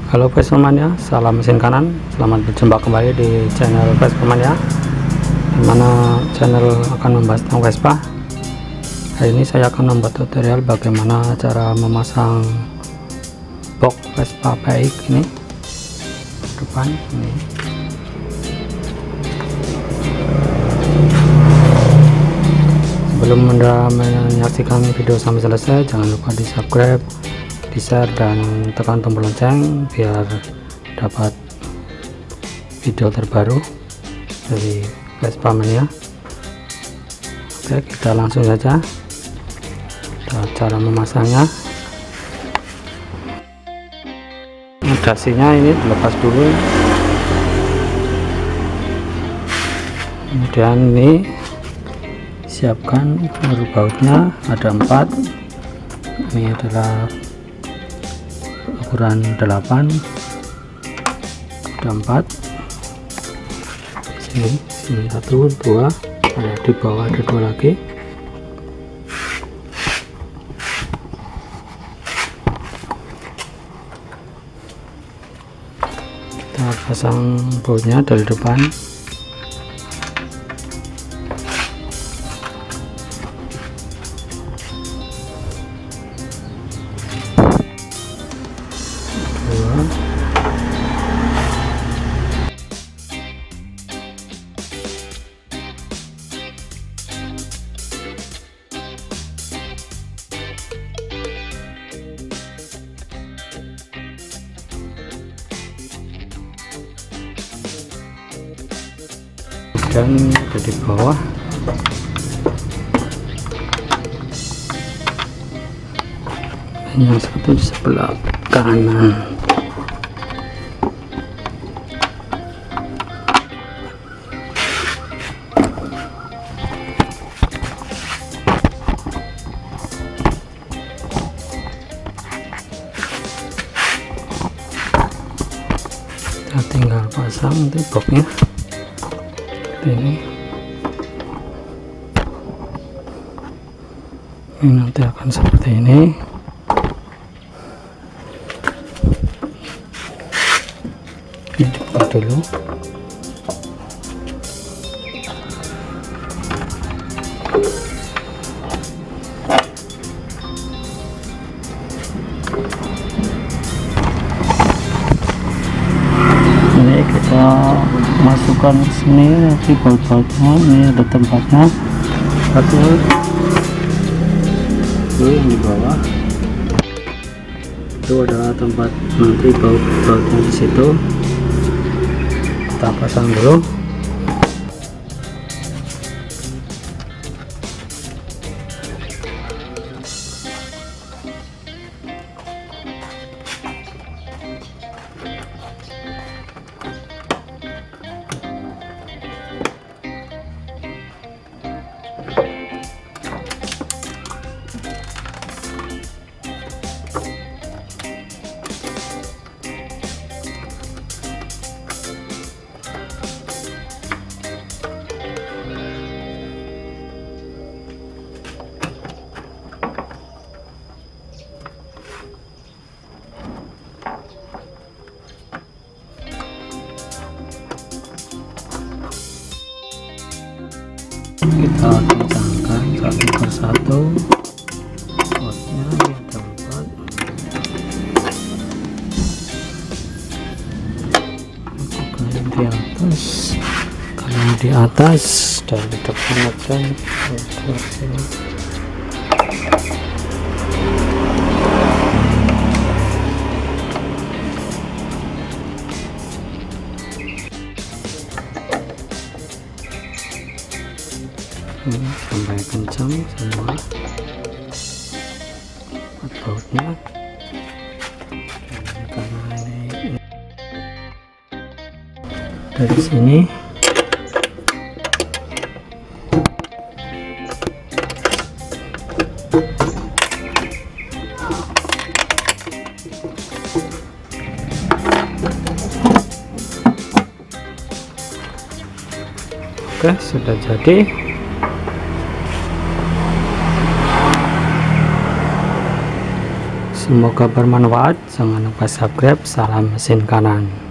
Halo Vespa Mania, salam mesin kanan. Selamat berjumpa kembali di channel Vespa Mania, dimana channel akan membahas tentang Vespa. Hari ini saya akan membuat tutorial bagaimana cara memasang box Vespa baik ini depan ini. Sebelum Anda menyaksikan video sampai selesai, jangan lupa di subscribe, di share, dan tekan tombol lonceng biar dapat video terbaru dari Vespa Mania. Oke, kita langsung saja cara memasangnya. Dasinya ini dilepas dulu, kemudian ini siapkan bautnya, ada 4. Ini adalah ukuran 8, ada 4 sini 1, 2, ada di bawah ada 2 lagi. Kita pasang bautnya dari depan. Dan ada di bawah. Yang satu di sebelah kanan. Kita tinggal pasang nanti boxnya ini nanti akan seperti ini. Ini dibuka dulu. Ini kita masukkan sini nanti baut-bautnya. Ini ada tempatnya, satu yang di bawah itu adalah tempat nanti baut-bautnya di situ. Kita pasang dulu. Kita kencangkan satu persatu. Bautnya ada 4. Kalau di atas, dari depan aja ke sini. Sampai kencang semua bautnya, karena ini dari sini. Oke, sudah jadi. Semoga bermanfaat. Jangan lupa subscribe. Salam mesin kanan.